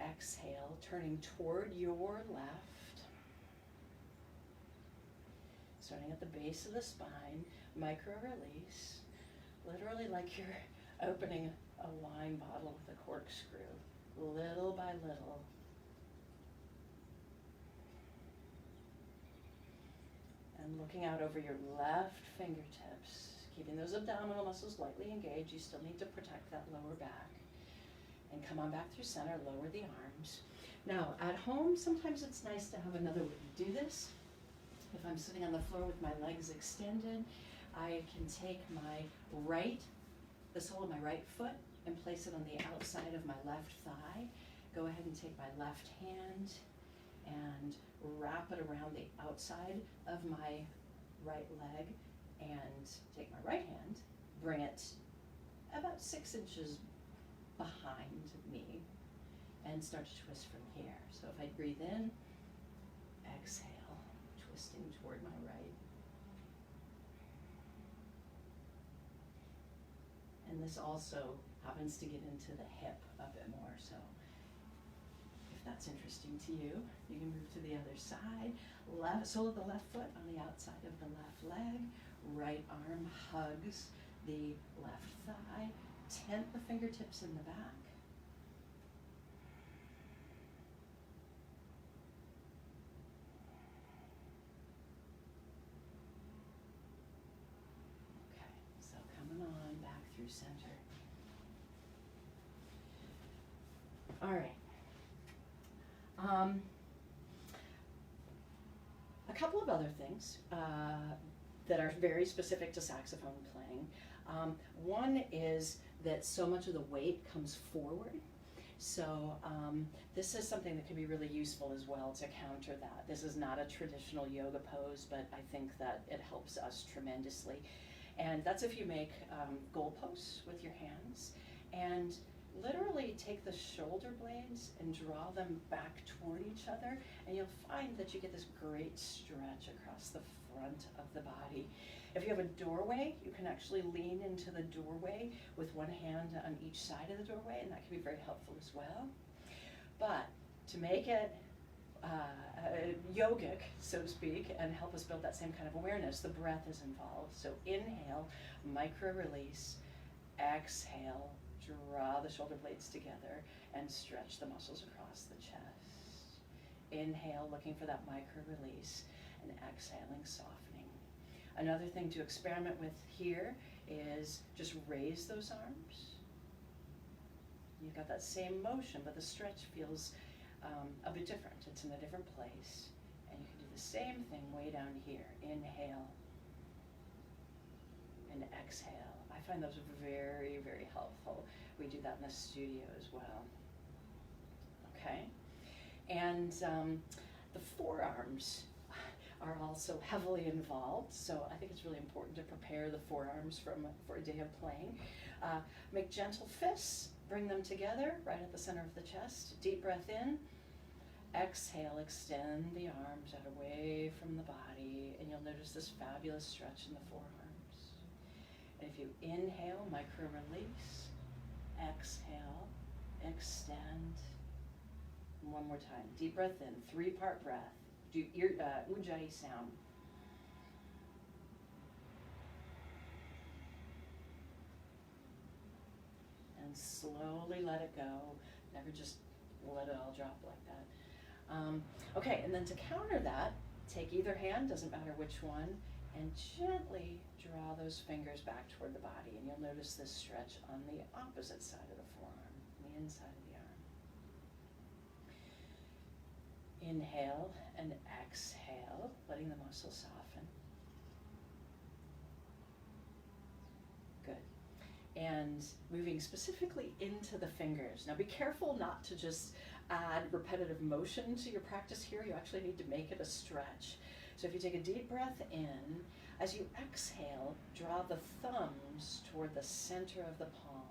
Exhale, turning toward your left. Starting at the base of the spine, micro release. Literally like you're opening a wine bottle with a corkscrew, little by little. And looking out over your left fingertips, keeping those abdominal muscles lightly engaged. You still need to protect that lower back. And come on back through center, lower the arms. Now, at home, sometimes it's nice to have another way to do this. If I'm sitting on the floor with my legs extended, I can take the sole of my right foot and place it on the outside of my left thigh. Go ahead and take my left hand and wrap it around the outside of my right leg, and take my right hand, bring it about 6 inches behind me, and start to twist from here. So if I breathe in, exhale, twisting toward my right. And this also happens to get into the hip a bit more, so if that's interesting to you, you can move to the other side. Left sole of the left foot on the outside of the left leg. Right arm hugs the left thigh. Tent the fingertips in the back. Okay, so coming on back through center. All right. A couple of other things that are very specific to saxophone playing. One is that so much of the weight comes forward. So this is something that can be really useful as well to counter that. This is not a traditional yoga pose, but I think that it helps us tremendously. And that's if you make goalposts with your hands and literally take the shoulder blades and draw them back toward each other, and you'll find that you get this great stretch across the front of the body. If you have a doorway, you can actually lean into the doorway with one hand on each side of the doorway, and that can be very helpful as well. But to make it yogic, so to speak, and help us build that same kind of awareness, the breath is involved. So inhale, micro release, exhale, draw the shoulder blades together and stretch the muscles across the chest. Inhale, looking for that micro release, and exhaling, softening. Another thing to experiment with here is just raise those arms. You've got that same motion, but the stretch feels a bit different. It's in a different place. And you can do the same thing way down here. Inhale and exhale. I find those very, very helpful. We do that in the studio as well. Okay? And the forearms are also heavily involved, so I think it's really important to prepare the forearms for a day of playing. Make gentle fists, bring them together right at the center of the chest. Deep breath in. Exhale, extend the arms out away from the body, and you'll notice this fabulous stretch in the forearms. And if you inhale, micro release, exhale, extend. And one more time. Deep breath in, 3-part breath. Do ujjayi sound. And slowly let it go. Never just let it all drop like that. Okay, and then to counter that, take either hand, doesn't matter which one, and gently draw those fingers back toward the body, and you'll notice this stretch on the opposite side of the forearm, the inside of the arm. Inhale and exhale, letting the muscle soften. Good. And moving specifically into the fingers. Now be careful not to just add repetitive motion to your practice here. You actually need to make it a stretch. So if you take a deep breath in, as you exhale, draw the thumbs toward the center of the palm.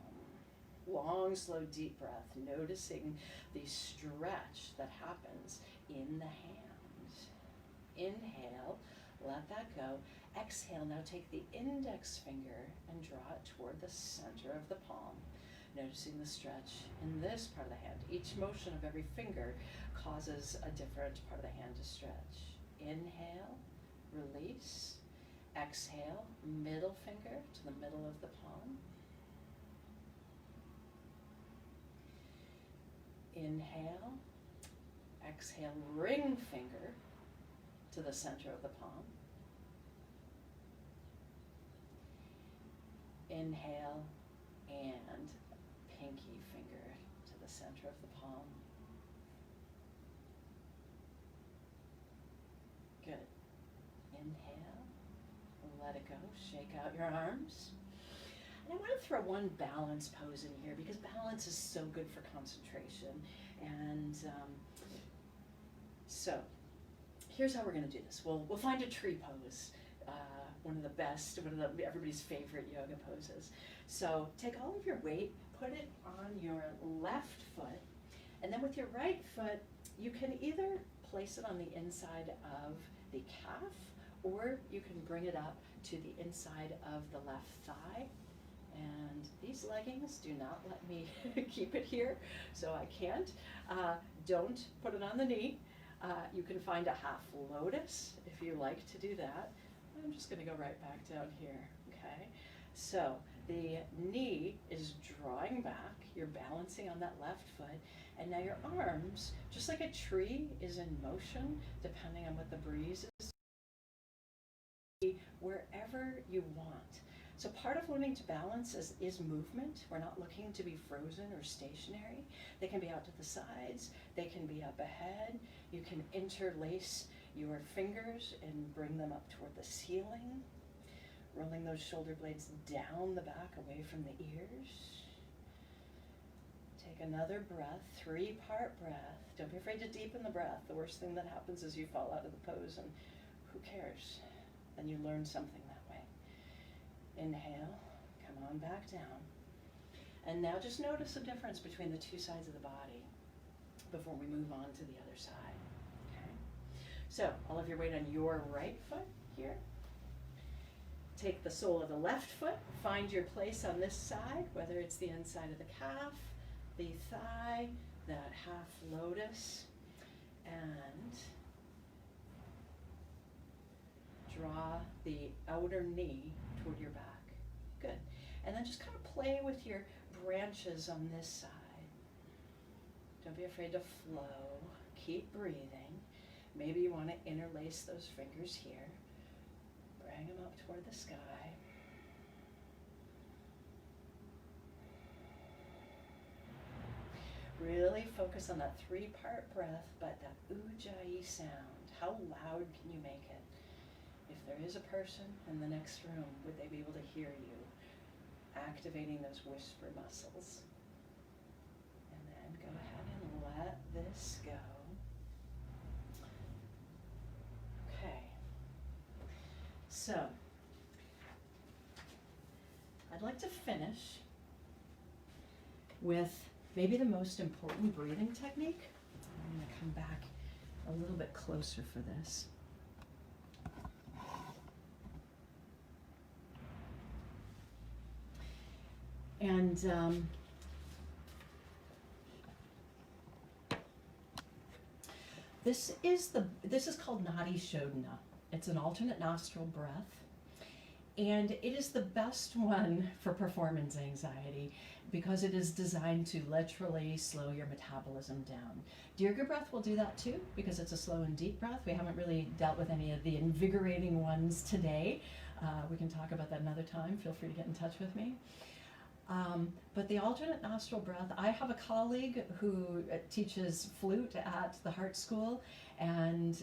Long, slow, deep breath, noticing the stretch that happens in the hand. Inhale, let that go. Exhale, now take the index finger and draw it toward the center of the palm. Noticing the stretch in this part of the hand. Each motion of every finger causes a different part of the hand to stretch. Inhale, release. Exhale, middle finger to the middle of the palm. Inhale, exhale, ring finger to the center of the palm. Inhale, and pinky finger to the center of the palm. Good. Inhale, let it go, shake out your arms. And I want to throw one balance pose in here because balance is so good for concentration. And so here's how we're going to do this. We'll find a tree pose, one of the best, everybody's favorite yoga poses. So take all of your weight, put it on your left foot, and then with your right foot, you can either place it on the inside of the calf, or you can bring it up to the inside of the left thigh. And these leggings do not let me keep it here, so I can't. Don't put it on the knee. You can find a half lotus if you like to do that. I'm just going to go right back down here, okay? So the knee is drawing back. You're balancing on that left foot. And now your arms, just like a tree is in motion, depending on what the breeze is, wherever you want. So part of learning to balance is movement. We're not looking to be frozen or stationary. They can be out to the sides. They can be up ahead. You can interlace your fingers and bring them up toward the ceiling. Rolling those shoulder blades down the back, away from the ears. Take another breath, 3-part breath. Don't be afraid to deepen the breath. The worst thing that happens is you fall out of the pose, and who cares? Then you learn something that way. Inhale, come on back down. And now just notice the difference between the two sides of the body before we move on to the other side. Okay? So, all of your weight on your right foot here. Take the sole of the left foot, find your place on this side, whether it's the inside of the calf, the thigh, that half lotus, and draw the outer knee toward your back. Good. And then just kind of play with your branches on this side. Don't be afraid to flow. Keep breathing. Maybe you want to interlace those fingers here. Bring them up toward the sky. Really focus on that 3-part breath, but that ujjayi sound. How loud can you make it? If there is a person in the next room, would they be able to hear you? Activating those whisper muscles. And then go ahead and let this go. Okay. So, I'd like to finish with maybe the most important breathing technique. I'm going to come back a little bit closer for this. And this is called Nadi Shodhana. It's an alternate nostril breath, and it is the best one for performance anxiety because it is designed to literally slow your metabolism down. Dirga breath will do that too because it's a slow and deep breath. We haven't really dealt with any of the invigorating ones today. We can talk about that another time. Feel free to get in touch with me. But the alternate nostril breath, I have a colleague who teaches flute at the Heart School, and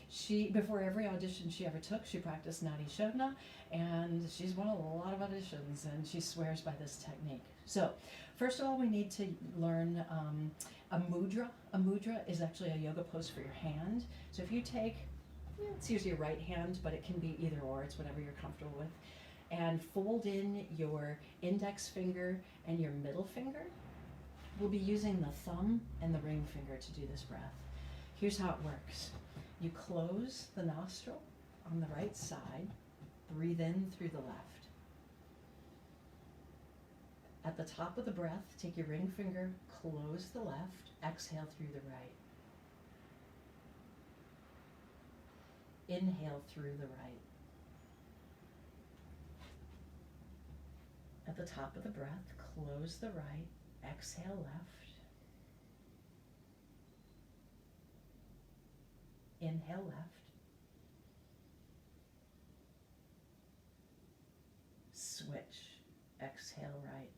she, before every audition she ever took, she practiced Nadi Shodhana, and she's won a lot of auditions, and she swears by this technique. So, first of all, we need to learn a mudra. A mudra is actually a yoga pose for your hand. So if you take, it's usually your right hand, but it can be either or, it's whatever you're comfortable with, and fold in your index finger and your middle finger. We'll be using the thumb and the ring finger to do this breath. Here's how it works. You close the nostril on the right side, breathe in through the left. At the top of the breath, take your ring finger, close the left, exhale through the right. Inhale through the right. At the top of the breath, close the right, exhale left. Inhale left. Switch, exhale right.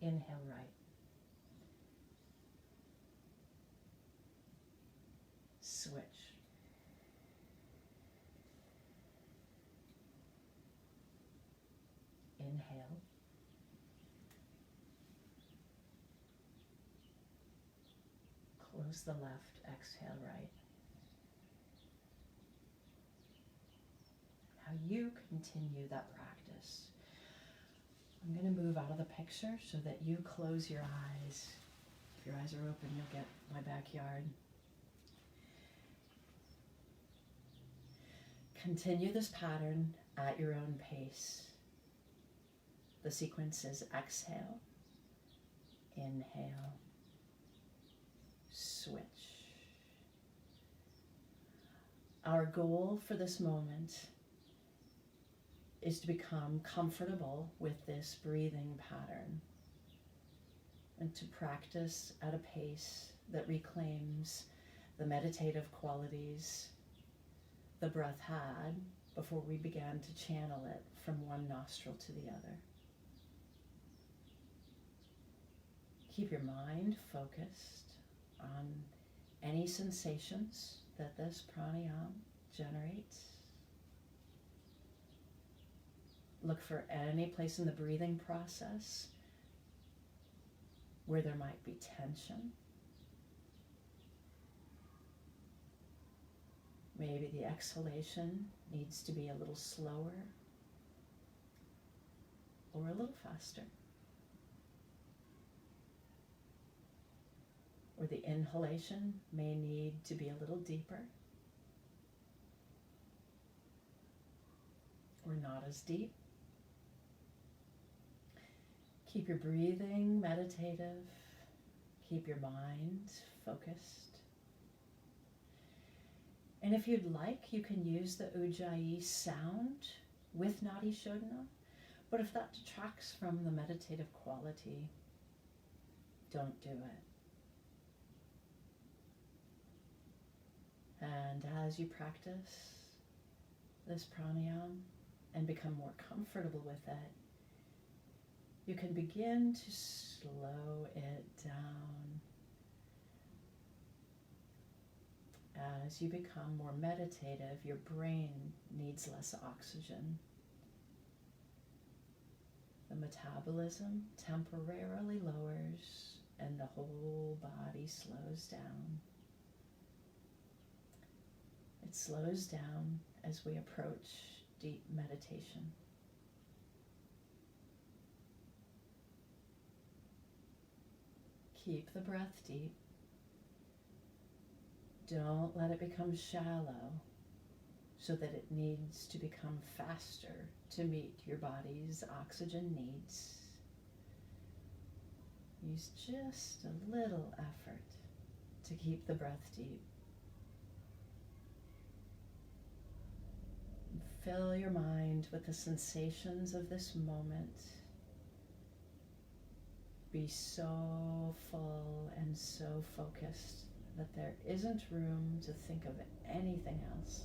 Inhale right. Switch. Inhale. Close the left, exhale right. Now you continue that practice. I'm going to move out of the picture so that you close your eyes. If your eyes are open, you'll get my backyard. Continue this pattern at your own pace. The sequence is exhale, inhale, switch. Our goal for this moment is to become comfortable with this breathing pattern and to practice at a pace that reclaims the meditative qualities the breath had before we began to channel it from one nostril to the other. Keep your mind focused on any sensations that this pranayama generates. Look for any place in the breathing process where there might be tension. Maybe the exhalation needs to be a little slower or a little faster. Or the inhalation may need to be a little deeper or not as deep. Keep your breathing meditative. Keep your mind focused. And if you'd like, you can use the Ujjayi sound with Nadi Shodhana. But if that detracts from the meditative quality, don't do it. And as you practice this pranayama and become more comfortable with it, you can begin to slow it down. As you become more meditative, your brain needs less oxygen. The metabolism temporarily lowers and the whole body slows down. It slows down as we approach deep meditation. Keep the breath deep. Don't let it become shallow so that it needs to become faster to meet your body's oxygen needs. Use just a little effort to keep the breath deep. Fill your mind with the sensations of this moment. Be so full and so focused that there isn't room to think of anything else.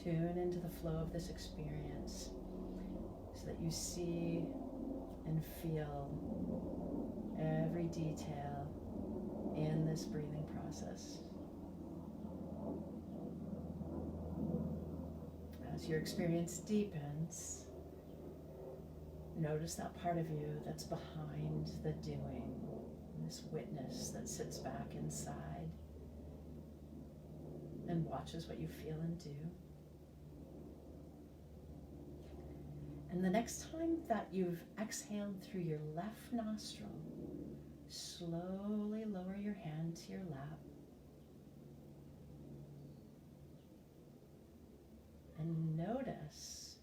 Tune into the flow of this experience so that you see and feel every detail in this breathing process. As your experience deepens, notice that part of you that's behind the doing, this witness that sits back inside and watches what you feel and do. And the next time that you've exhaled through your left nostril, slowly lower your hand to your lap and notice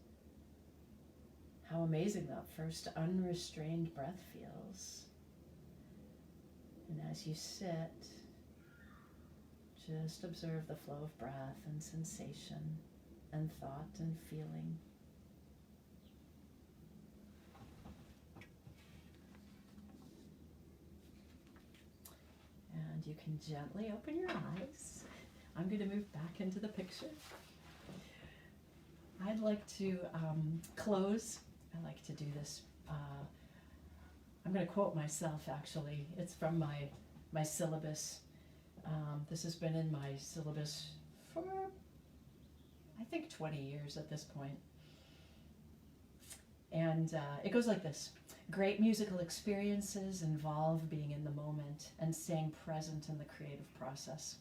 how amazing that first unrestrained breath feels. And as you sit, just observe the flow of breath and sensation and thought and feeling. And you can gently open your eyes. I'm going to move back into the picture. I'd like to close. I like to do this. I'm going to quote myself, actually. It's from my syllabus. This has been in my syllabus for, I think, 20 years at this point. And it goes like this. Great musical experiences involve being in the moment and staying present in the creative process.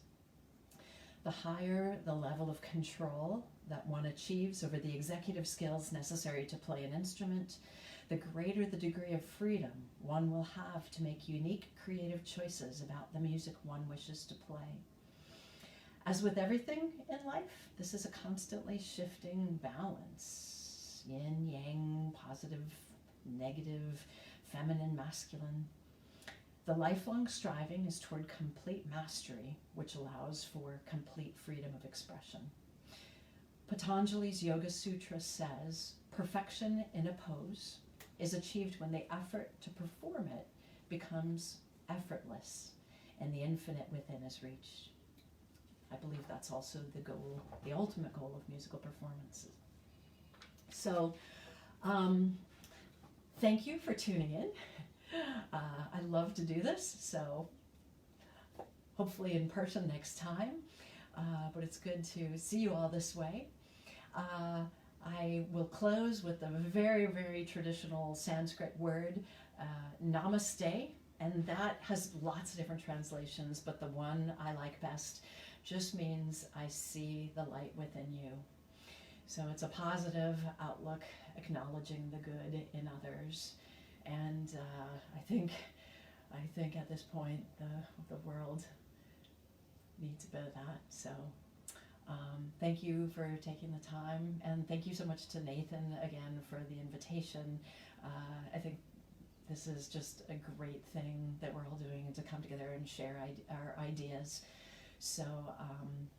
The higher the level of control that one achieves over the executive skills necessary to play an instrument, the greater the degree of freedom one will have to make unique creative choices about the music one wishes to play. As with everything in life, this is a constantly shifting balance. Yin, yang, positive, negative, feminine, masculine. The lifelong striving is toward complete mastery, which allows for complete freedom of expression. Patanjali's Yoga Sutra says, perfection in a pose is achieved when the effort to perform it becomes effortless and the infinite within is reached. I believe that's also the goal, the ultimate goal of musical performances. So, thank you for tuning in. I love to do this, so hopefully in person next time, but it's good to see you all this way. I will close with a very, very traditional Sanskrit word, namaste, and that has lots of different translations, but the one I like best just means I see the light within you. So it's a positive outlook, acknowledging the good in others. And I think at this point the world needs a bit of that. So thank you for taking the time, and thank you so much to Nathan again for the invitation. I think this is just a great thing that we're all doing, and to come together and share our ideas. So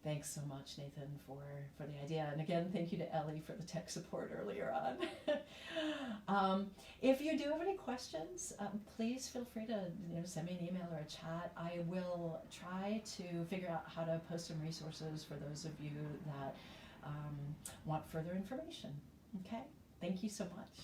thanks so much, Nathan, for the idea. And again, thank you to Ellie for the tech support earlier on. If you do have any questions, please feel free to send me an email or a chat. I will try to figure out how to post some resources for those of you that want further information. Okay? Thank you so much.